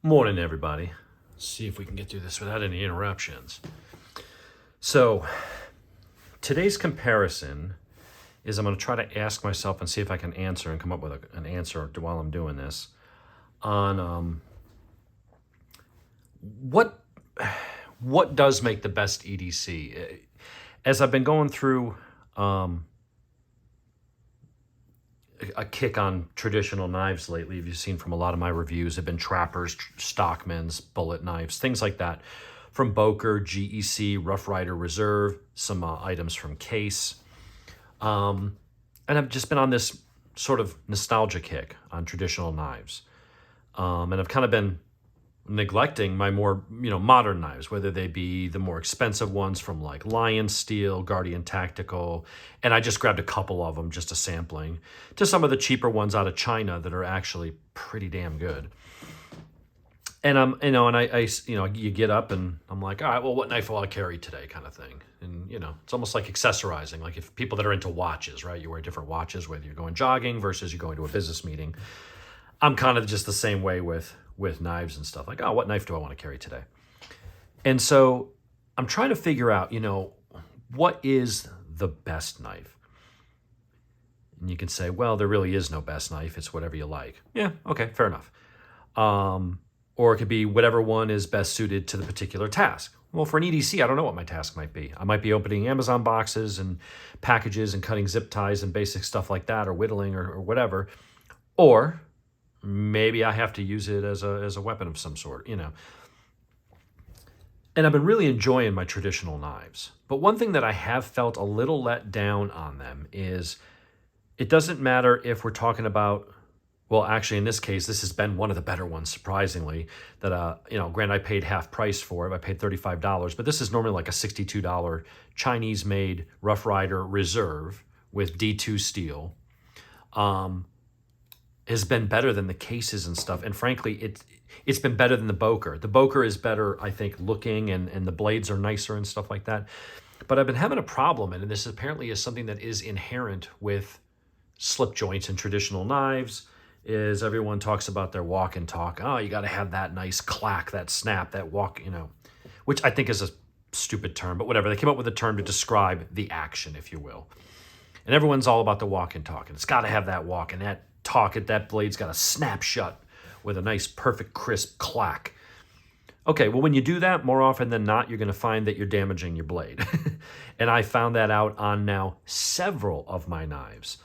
Morning, everybody. Let's see if we can get through this without any interruptions. So, today's comparison is I'm going to try to ask myself and see if I can answer and come up with an answer while I'm doing this on what does make the best EDC. As I've been going through a kick on traditional knives lately, you've seen from a lot of my reviews, have been trappers, stockmans, bullet knives, things like that. From Boker, GEC, Rough Rider Reserve, some items from Case. And I've just been on this sort of nostalgia kick on traditional knives. And I've kind of been neglecting my more, modern knives, whether they be the more expensive ones from like Lion Steel, Guardian Tactical, and I just grabbed a couple of them, just a sampling, to some of the cheaper ones out of China that are actually pretty damn good. And you get up and I'm like, all right, well, what knife will I carry today, kind of thing. And it's almost like accessorizing. Like if people that are into watches, right? You wear different watches, whether you're going jogging versus you're going to a business meeting. I'm kind of just the same way with knives and stuff. Like, oh, what knife do I want to carry today? And so I'm trying to figure out, what is the best knife? And you can say, well, there really is no best knife. It's whatever you like. Yeah, okay, fair enough. Or it could be whatever one is best suited to the particular task. Well, for an EDC, I don't know what my task might be. I might be opening Amazon boxes and packages and cutting zip ties and basic stuff like that, or whittling or whatever. Or maybe I have to use it as a weapon of some sort, And I've been really enjoying my traditional knives. But one thing that I have felt a little let down on them is it doesn't matter if we're talking about, well, actually in this case, this has been one of the better ones, surprisingly, that, granted I paid half price for it. I paid $35, but this is normally like a $62 Chinese-made Rough Rider Reserve with D2 steel. Has been better than the cases and stuff. And frankly, it's been better than the Boker. The Boker is better, I think, looking, and the blades are nicer and stuff like that. But I've been having a problem, and this apparently is something that is inherent with slip joints and traditional knives, is everyone talks about their walk and talk. Oh, you got to have that nice clack, that snap, that walk, which I think is a stupid term, but whatever. They came up with a term to describe the action, if you will. And everyone's all about the walk and talk, and it's got to have that walk, and that talk at that blade's got to snap shut with a nice, perfect, crisp clack. Okay, well, when you do that, more often than not, you're going to find that you're damaging your blade. And I found that out on now several of my knives.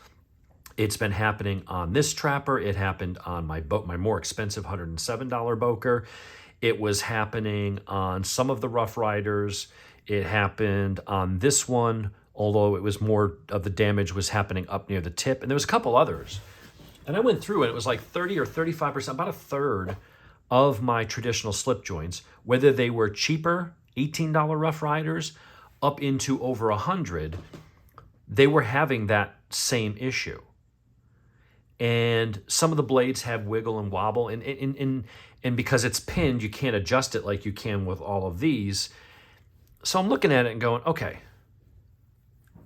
It's been happening on this trapper. It happened on my more expensive $107 Boker. It was happening on some of the Rough Riders. It happened on this one, although it was more of the damage was happening up near the tip. And there was a couple others. And I went through and it was like 30 or 35%, about a third of my traditional slip joints, whether they were cheaper, $18 Rough Riders, up into over $100, they were having that same issue. And some of the blades have wiggle and wobble, and because it's pinned, you can't adjust it like you can with all of these. So I'm looking at it and going, okay,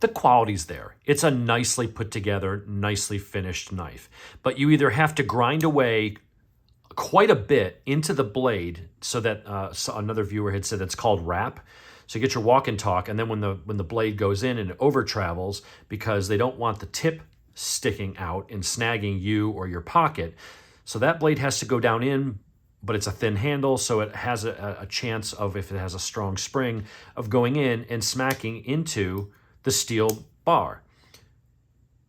the quality's there. It's a nicely put together, nicely finished knife. But you either have to grind away quite a bit into the blade so that so another viewer had said it's called wrap. So you get your walk and talk, and then when the blade goes in and it over travels, because they don't want the tip sticking out and snagging you or your pocket. So that blade has to go down in, but it's a thin handle, so it has a chance of, if it has a strong spring, of going in and smacking into the steel bar,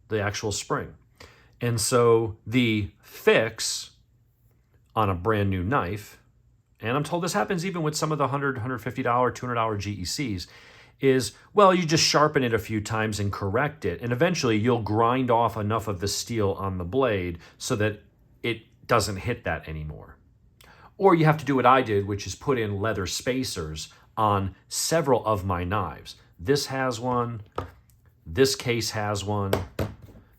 the actual spring. And so the fix on a brand new knife, and I'm told this happens even with some of the $100, $150, $200 GECs, is, well, you just sharpen it a few times and correct it, and eventually you'll grind off enough of the steel on the blade so that it doesn't hit that anymore. Or you have to do what I did, which is put in leather spacers on several of my knives. This has one, this case has one,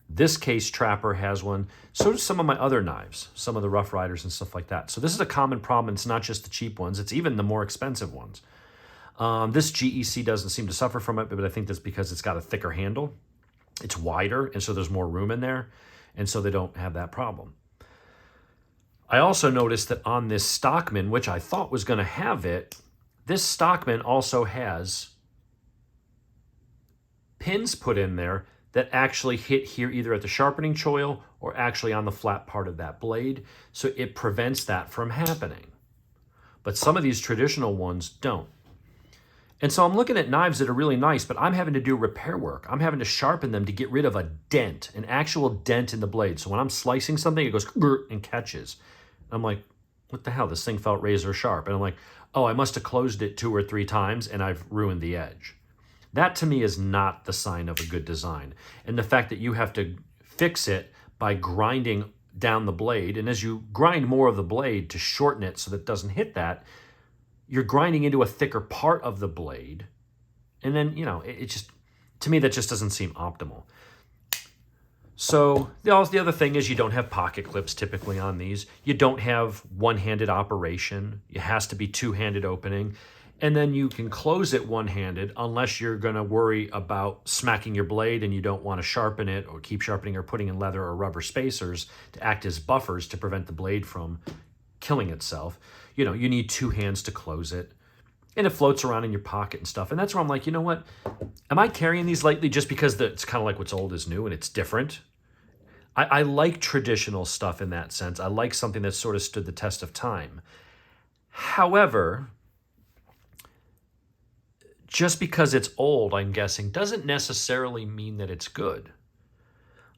this case trapper has one, so do some of my other knives, some of the Rough Riders and stuff like that. So this is a common problem. It's not just the cheap ones, it's even the more expensive ones. This GEC doesn't seem to suffer from it, but I think that's because it's got a thicker handle. It's wider, and so there's more room in there, and so they don't have that problem. I also noticed that on this Stockman, which I thought was going to have it, this Stockman also has pins put in there that actually hit here either at the sharpening choil or actually on the flat part of that blade. So it prevents that from happening. But some of these traditional ones don't. And so I'm looking at knives that are really nice, but I'm having to do repair work. I'm having to sharpen them to get rid of a dent, an actual dent in the blade. So when I'm slicing something, it goes and catches. I'm like, what the hell? This thing felt razor sharp. And I'm like, oh, I must have closed it 2 or 3 times and I've ruined the edge. That to me is not the sign of a good design. And the fact that you have to fix it by grinding down the blade, and as you grind more of the blade to shorten it so that it doesn't hit that, you're grinding into a thicker part of the blade. And then, it just, to me, that just doesn't seem optimal. So the other thing is you don't have pocket clips typically on these. You don't have one-handed operation. It has to be two-handed opening. And then you can close it one-handed unless you're going to worry about smacking your blade and you don't want to sharpen it or keep sharpening or putting in leather or rubber spacers to act as buffers to prevent the blade from killing itself. You need 2 hands to close it. And it floats around in your pocket and stuff. And that's where I'm like, you know what? Am I carrying these lightly just because it's kind of like what's old is new and it's different? I like traditional stuff in that sense. I like something that sort of stood the test of time. However, just because it's old, I'm guessing, doesn't necessarily mean that it's good.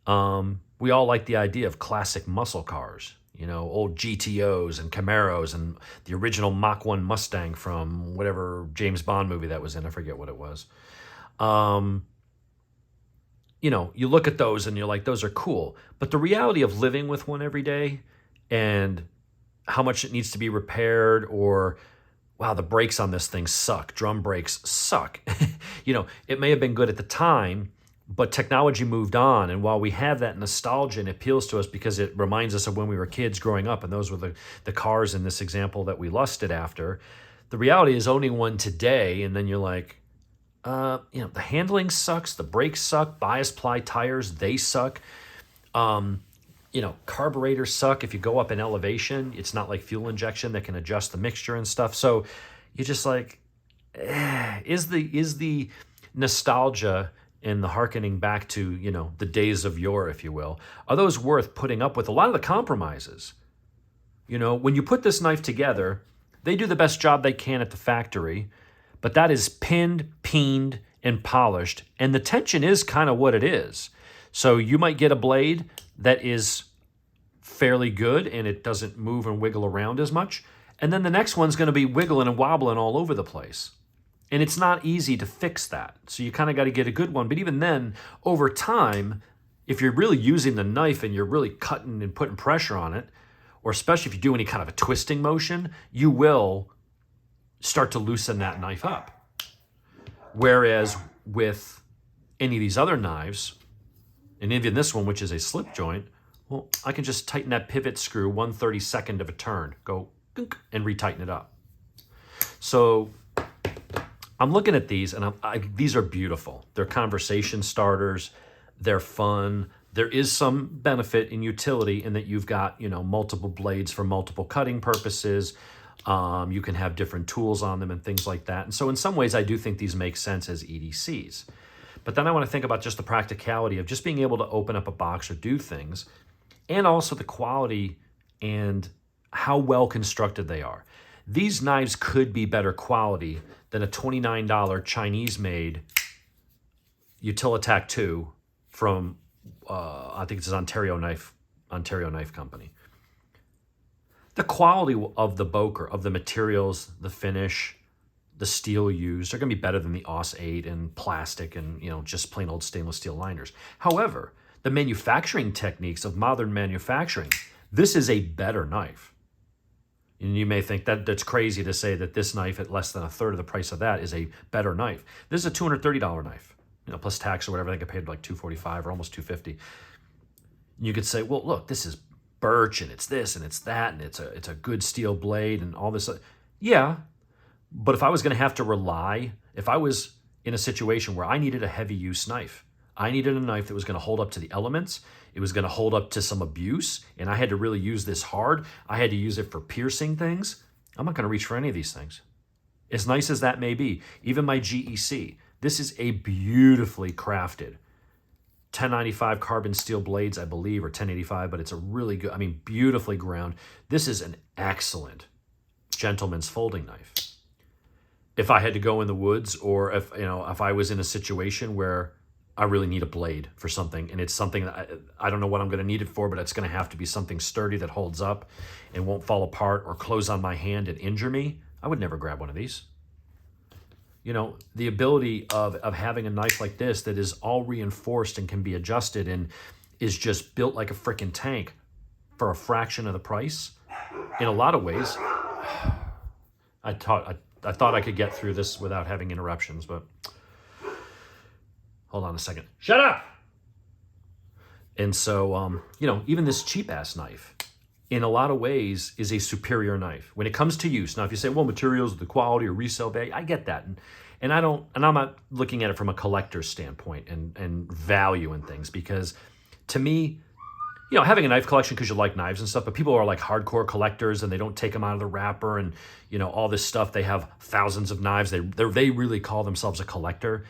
We all like the idea of classic muscle cars, old GTOs and Camaros and the original Mach 1 Mustang from whatever James Bond movie that was in. I forget what it was. You look at those and you're like, those are cool. But the reality of living with one every day and how much it needs to be repaired, or, wow, the brakes on this thing suck. Drum brakes suck. It may have been good at the time, but technology moved on. And while we have that nostalgia and it appeals to us because it reminds us of when we were kids growing up, and those were the cars in this example that we lusted after, the reality is owning one today, and then you're like, the handling sucks, the brakes suck, bias ply tires, they suck. Carburetors suck. If you go up in elevation, it's not like fuel injection that can adjust the mixture and stuff. So you're just like, is the nostalgia and the hearkening back to, the days of yore, if you will, are those worth putting up with a lot of the compromises? When you put this knife together, they do the best job they can at the factory, but that is pinned, peened, and polished, and the tension is kind of what it is. So you might get a blade that is fairly good and it doesn't move and wiggle around as much, and then the next one's going to be wiggling and wobbling all over the place. And it's not easy to fix that. So you kind of got to get a good one. But even then, over time, if you're really using the knife and you're really cutting and putting pressure on it, or especially if you do any kind of a twisting motion, you will start to loosen that knife up. Whereas with any of these other knives, and even this one, which is a slip joint, well, I can just tighten that pivot screw 1/32 of a turn, go and retighten it up. So I'm looking at these, and these are beautiful. They're conversation starters. They're fun. There is some benefit in utility in that you've got, multiple blades for multiple cutting purposes. You can have different tools on them and things like that. And so in some ways, I do think these make sense as EDCs. But then I want to think about just the practicality of just being able to open up a box or do things, and also the quality and how well constructed they are. These knives could be better quality than a $29 Chinese-made Utilitac 2 from, I think it's an Ontario Knife Company. The quality of the Boker, of the materials, the finish, the steel used, are going to be better than the AUS 8 and plastic and, just plain old stainless steel liners. However, the manufacturing techniques of modern manufacturing, this is a better knife. And you may think that's crazy to say that this knife at less than a third of the price of that is a better knife. This is a $230 knife, plus tax or whatever. I think I paid like $245 or almost $250. You could say, well, look, this is birch and it's this and it's that and it's a good steel blade and all this. Yeah, but if I was going to have to rely, if I was in a situation where I needed a heavy use knife, I needed a knife that was going to hold up to the elements. It was going to hold up to some abuse, and I had to really use this hard. I had to use it for piercing things. I'm not going to reach for any of these things. As nice as that may be, even my GEC, this is a beautifully crafted 1095 carbon steel blades, I believe, or 1085, but it's a really good, I mean, beautifully ground. This is an excellent gentleman's folding knife. If I had to go in the woods, or if I was in a situation where I really need a blade for something, and it's something that I don't know what I'm going to need it for, but it's going to have to be something sturdy that holds up and won't fall apart or close on my hand and injure me, I would never grab one of these. You know, the ability of having a knife like this that is all reinforced and can be adjusted and is just built like a freaking tank for a fraction of the price, in a lot of ways, I thought I could get through this without having interruptions, but hold on a second. Shut up! And so, even this cheap-ass knife, in a lot of ways, is a superior knife when it comes to use. Now, if you say, well, materials, the quality or resale value, I get that. And I'm not looking at it from a collector's standpoint and value and things, because to me, having a knife collection because you like knives and stuff, but people are like hardcore collectors and they don't take them out of the wrapper and, all this stuff. They have thousands of knives. They really call themselves a collector.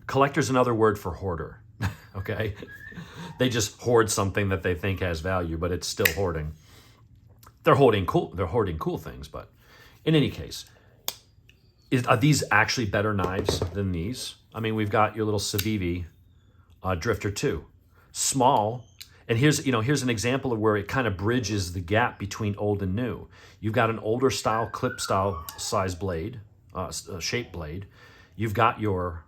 Collector's another word for hoarder, okay? They just hoard something that they think has value, but it's still hoarding. They're hoarding cool things, but in any case, are these actually better knives than these? I mean, we've got your little Civivi Drifter 2. Small, and here's an example of where it kind of bridges the gap between old and new. You've got an older style, clip style size blade, shape blade. You've got your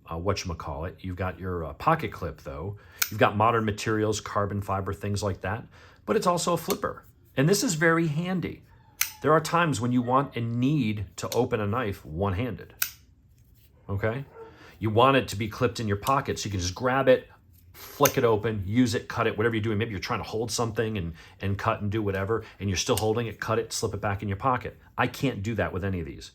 whatchamacallit, you've got your pocket clip though. You've got modern materials, carbon fiber, things like that, but it's also a flipper. And this is very handy. There are times when you want and need to open a knife one-handed, okay? You want it to be clipped in your pocket so you can just grab it, flick it open, use it, cut it, whatever you're doing. Maybe you're trying to hold something and cut and do whatever, and you're still holding it, cut it, slip it back in your pocket. I can't do that with any of these.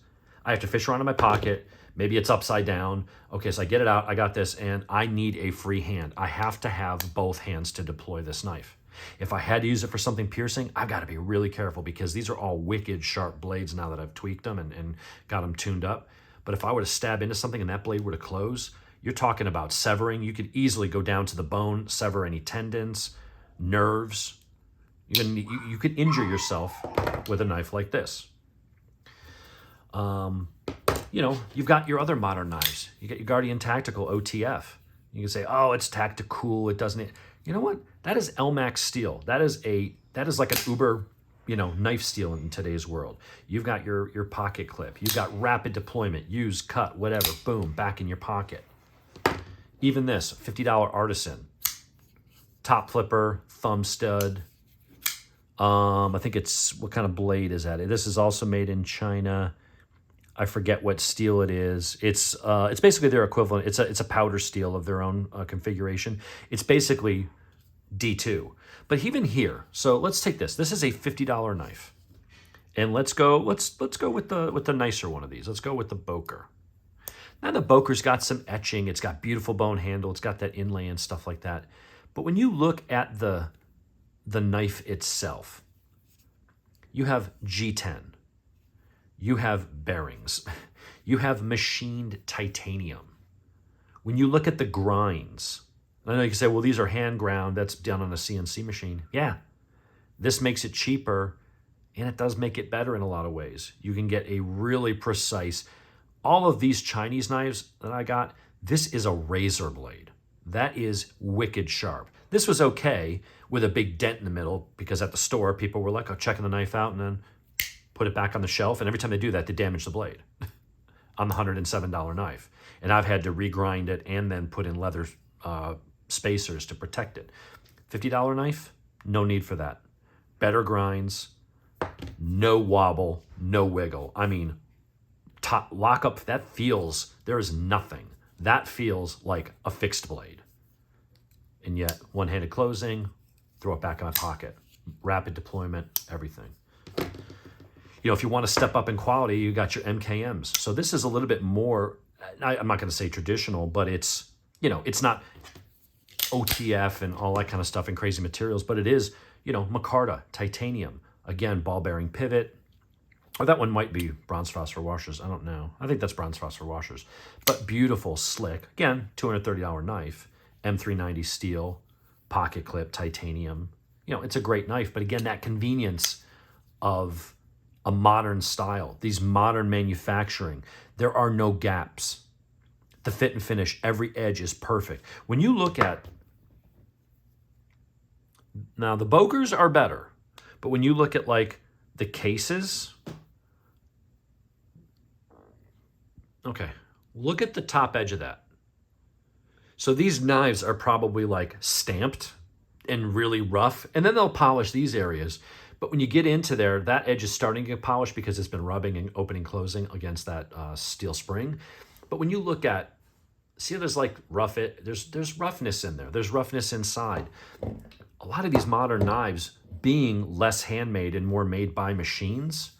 I have to fish around in my pocket. Maybe it's upside down. Okay, so I get it out, I got this, and I need a free hand. I have to have both hands to deploy this knife. If I had to use it for something piercing, I've got to be really careful because these are all wicked sharp blades now that I've tweaked them and got them tuned up. But if I were to stab into something and that blade were to close, you're talking about severing. You could easily go down to the bone, sever any tendons, nerves. You could injure yourself with a knife like this. You've got your other modern knives. You got your Guardian Tactical OTF. You can say, oh, it's tactical. It doesn't. You know what? That is LMAX steel. That is like an Uber, knife steel in today's world. You've got your pocket clip. You've got rapid deployment, use, cut, whatever, boom, back in your pocket. Even this, $50 Artisan. Top flipper, thumb stud. I think what kind of blade is that? This is also made in China. I forget what steel it is. It's basically their equivalent. It's a powder steel of their own configuration. It's basically D2. But even here, so let's take this. This is a $50 knife, and let's go with the nicer one of these. Let's go with the Boker. Now the Boker's got some etching. It's got beautiful bone handle. It's got that inlay and stuff like that. But when you look at the knife itself, you have G10. You have bearings. You have machined titanium. When you look at the grinds, I know you can say, well, these are hand ground. That's done on a CNC machine. Yeah, this makes it cheaper, and it does make it better in a lot of ways. You can get a really precise. All of these Chinese knives that I got, this is a razor blade. That is wicked sharp. This was okay with a big dent in the middle because at the store, people were like, oh, checking the knife out and then put it back on the shelf. And every time they do that, they damage the blade on the $107 knife. And I've had to regrind it and then put in leather spacers to protect it. $50 knife, no need for that. Better grinds, no wobble, no wiggle. I mean, lock up, there is nothing. That feels like a fixed blade. And yet, one-handed closing, throw it back in my pocket. Rapid deployment, everything. If you want to step up in quality, you got your MKMs. So this is a little bit more, I'm not going to say traditional, but it's not OTF and all that kind of stuff and crazy materials, but it is, micarta, titanium. Again, ball bearing pivot. Or that one might be bronze phosphor washers. I don't know. I think that's bronze phosphor washers. But beautiful, slick. Again, $230 knife. M390 steel, pocket clip, titanium. It's a great knife. But again, that convenience of a modern style, these modern manufacturing, there are no gaps. The fit and finish, every edge is perfect. When you look at, now the Bokers are better, but when you look at like the cases, okay, look at the top edge of that. So these knives are probably like stamped and really rough, and then they'll polish these areas. But when you get into there, that edge is starting to get polished because it's been rubbing and opening, closing against that steel spring. But when you look at, see how there's like there's roughness in there. There's roughness inside. A lot of these modern knives being less handmade and more made by machines,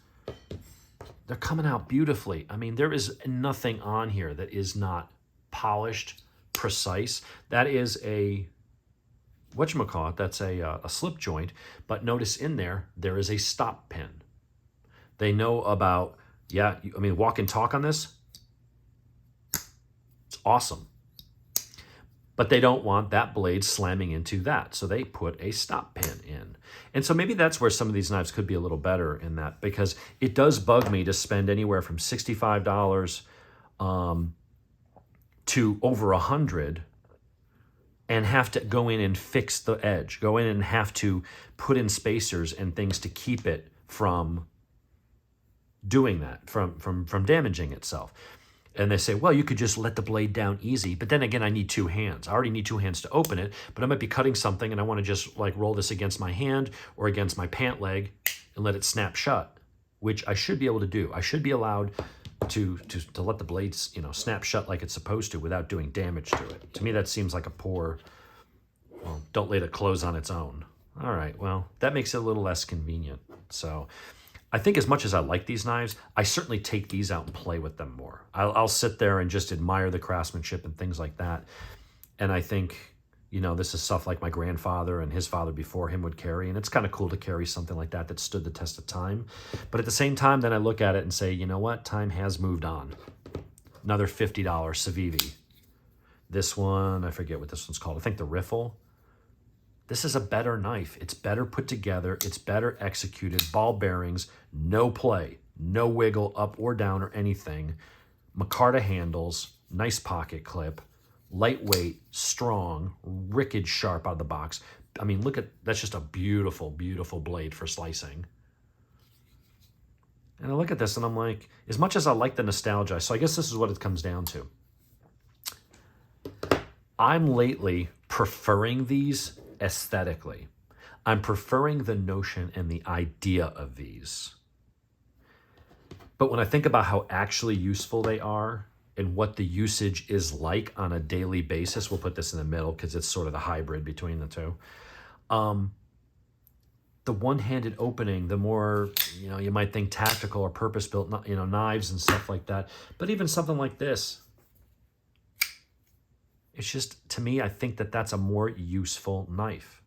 they're coming out beautifully. I mean, there is nothing on here that is not polished, precise. That is a, whatchamacallit, that's a slip joint, but notice in there is a stop pin. They know about, walk and talk on this, it's awesome. But they don't want that blade slamming into that, so they put a stop pin in. And so maybe that's where some of these knives could be a little better in that, because it does bug me to spend anywhere from $65 to over $100 and have to go in and fix the edge, go in and have to put in spacers and things to keep it from doing that, from damaging itself. And they say, well, you could just let the blade down easy. But then again, I need two hands. I already need two hands to open it, but I might be cutting something and I want to just like roll this against my hand or against my pant leg and let it snap shut, which I should be able to do. I should be allowed to let the blades, snap shut like it's supposed to without doing damage to it. To me, that seems like a poor, well, don't let it close on its own. All right, well, that makes it a little less convenient. So I think as much as I like these knives, I certainly take these out and play with them more. I'll sit there and just admire the craftsmanship and things like that. And I think, this is stuff like my grandfather and his father before him would carry. And it's kind of cool to carry something like that stood the test of time. But at the same time, then I look at it and say, you know what? Time has moved on. Another $50 Civivi. This one, I forget what this one's called. I think the Riffle. This is a better knife. It's better put together. It's better executed. Ball bearings, no play, no wiggle up or down or anything. Micarta handles, nice pocket clip, lightweight, strong, rickage sharp out of the box. I mean, that's just a beautiful, beautiful blade for slicing. And I look at this and I'm like, as much as I like the nostalgia, so I guess this is what it comes down to. I'm lately preferring these aesthetically. I'm preferring the notion and the idea of these. But when I think about how actually useful they are and what the usage is like on a daily basis, we'll put this in the middle because it's sort of the hybrid between the two. The one-handed opening, the more, you might think tactical or purpose-built, knives and stuff like that. But even something like this, it's just, to me, I think that's a more useful knife.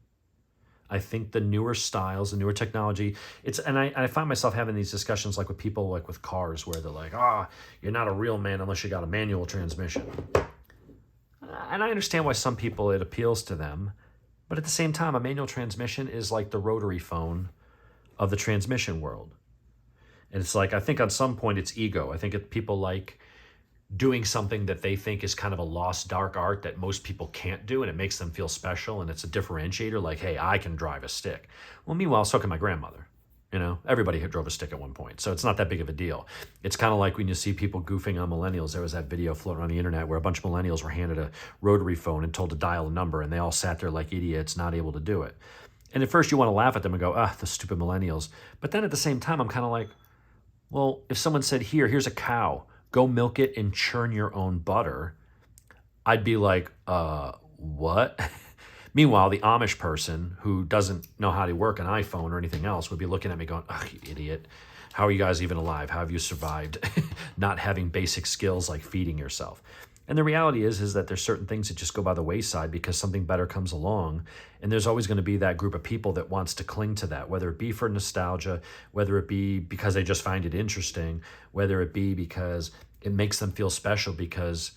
I think the newer styles, the newer technology, and I find myself having these discussions like with people like with cars where they're like, you're not a real man unless you got a manual transmission. And I understand why some people, it appeals to them. But at the same time, a manual transmission is like the rotary phone of the transmission world. And it's like, I think on some point it's ego. I think people like doing something that they think is kind of a lost dark art that most people can't do, and it makes them feel special, and it's a differentiator, like, hey, I can drive a stick. Well, meanwhile, so can my grandmother. Everybody drove a stick at one point, so it's not that big of a deal. It's kind of like when you see people goofing on millennials. There was that video floating on the internet where a bunch of millennials were handed a rotary phone and told to dial a number, and they all sat there like idiots, not able to do it. And at first you want to laugh at them and go, the stupid millennials. But then at the same time, I'm kind of like, well, if someone said, here's a cow, go milk it and churn your own butter, I'd be like, what? Meanwhile, the Amish person who doesn't know how to work an iPhone or anything else would be looking at me going, you idiot. How are you guys even alive? How have you survived not having basic skills like feeding yourself? And the reality is that there's certain things that just go by the wayside because something better comes along. And there's always going to be that group of people that wants to cling to that, whether it be for nostalgia, whether it be because they just find it interesting, whether it be because it makes them feel special. Because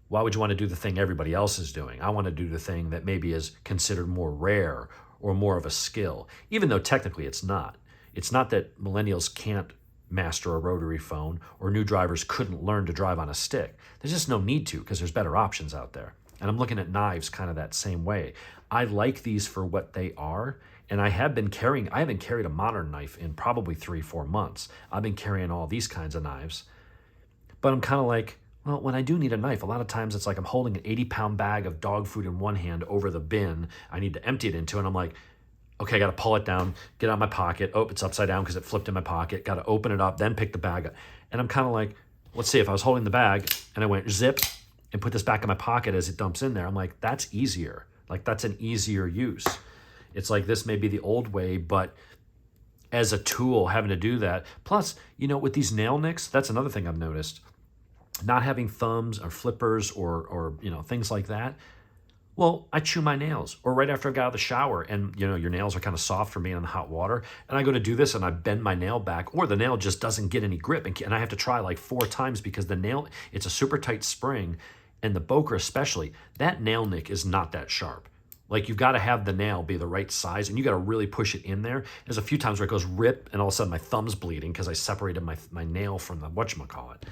why would you want to do the thing everybody else is doing? I want to do the thing that maybe is considered more rare or more of a skill, even though technically it's not. It's not that millennials can't master a rotary phone or new drivers couldn't learn to drive on a stick. There's just no need to because there's better options out there. And I'm looking at knives kind of that same way. I like these for what they are. And I haven't carried a modern knife in probably 3-4 months. I've been carrying all these kinds of knives. But I'm kind of like, well, when I do need a knife, a lot of times it's like I'm holding an 80-pound bag of dog food in one hand over the bin I need to empty it into. And I'm like, okay, I got to pull it down, get it out of my pocket. Oh, it's upside down because it flipped in my pocket. Got to open it up, then pick the bag up. And I'm kind of like, let's see, if I was holding the bag and I went zip and put this back in my pocket as it dumps in there, I'm like, that's easier. Like, that's an easier use. It's like this may be the old way, but as a tool, having to do that. Plus, with these nail nicks, that's another thing I've noticed. Not having thumbs or flippers or things like that. Well, I chew my nails, or right after I got out of the shower, and your nails are kind of soft from being in the hot water, and I go to do this and I bend my nail back, or the nail just doesn't get any grip, and I have to try like 4 times because the nail, it's a super tight spring, and the Boker especially, that nail nick is not that sharp. Like, you've got to have the nail be the right size, and you got to really push it in there. There's a few times where it goes rip, and all of a sudden my thumb's bleeding because I separated my nail from the whatchamacallit.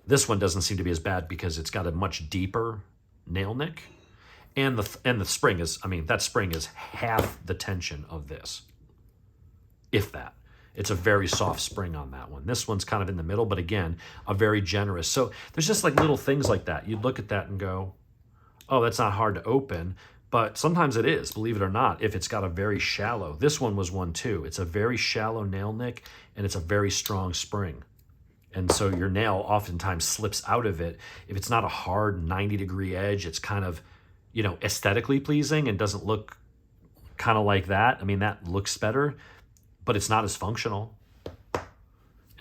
This one doesn't seem to be as bad because it's got a much deeper nail nick. And the spring is, that spring is half the tension of this, if that. It's a very soft spring on that one. This one's kind of in the middle, but again, a very generous. So there's just like little things like that. You'd look at that and go, oh, that's not hard to open. But sometimes it is, believe it or not, if it's got a very shallow. This one was one too. It's a very shallow nail nick, and it's a very strong spring. And so your nail oftentimes slips out of it. If it's not a hard 90-degree edge, it's kind of, aesthetically pleasing and doesn't look kind of like that. That looks better, but it's not as functional.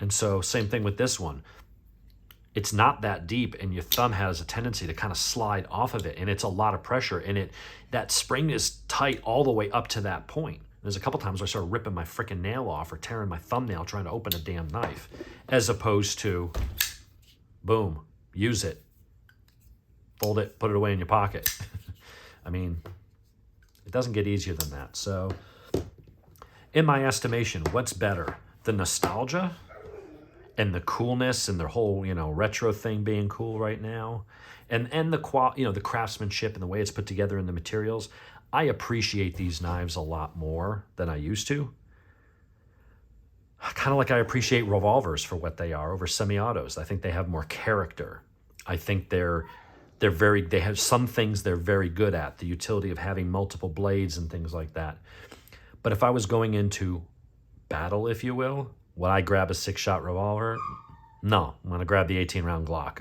And so same thing with this one. It's not that deep, and your thumb has a tendency to kind of slide off of it, and it's a lot of pressure, and that spring is tight all the way up to that point. There's a couple times where I started ripping my freaking nail off or tearing my thumbnail trying to open a damn knife, as opposed to, boom, use it, fold it, put it away in your pocket. It doesn't get easier than that. So, in my estimation, what's better? The nostalgia and the coolness and the whole, retro thing being cool right now, and the craftsmanship and the way it's put together in the materials. I appreciate these knives a lot more than I used to. Kind of like I appreciate revolvers for what they are over semi-autos. I think they have more character. I think they have some things they're very good at, the utility of having multiple blades and things like that. But if I was going into battle, if you will, would I grab a 6-shot revolver? No, I'm going to grab the 18-round Glock.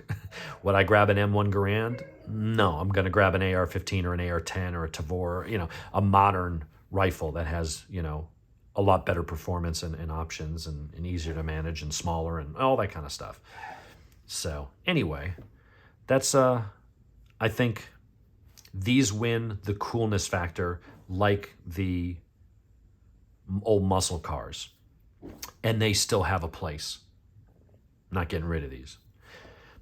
Would I grab an M1 Garand? No, I'm going to grab an AR-15 or an AR-10 or a Tavor, a modern rifle that has, a lot better performance and options and easier to manage and smaller and all that kind of stuff. So anyway, that's, I think these win the coolness factor like the old muscle cars. And they still have a place. I'm not getting rid of these.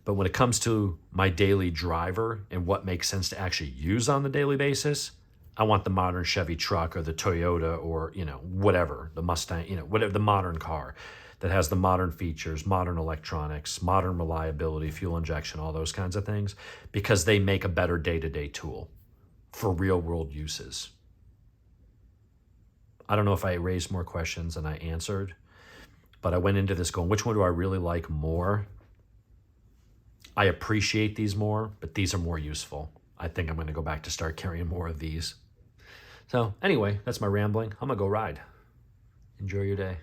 But when it comes to my daily driver and what makes sense to actually use on the daily basis, I want the modern Chevy truck or the Toyota or, whatever, the Mustang, whatever, the modern car that has the modern features, modern electronics, modern reliability, fuel injection, all those kinds of things, because they make a better day-to-day tool for real-world uses. I don't know if I raised more questions than I answered, but I went into this going, which one do I really like more? I appreciate these more, but these are more useful. I think I'm going to go back to start carrying more of these. So anyway, that's my rambling. I'm going to go ride. Enjoy your day.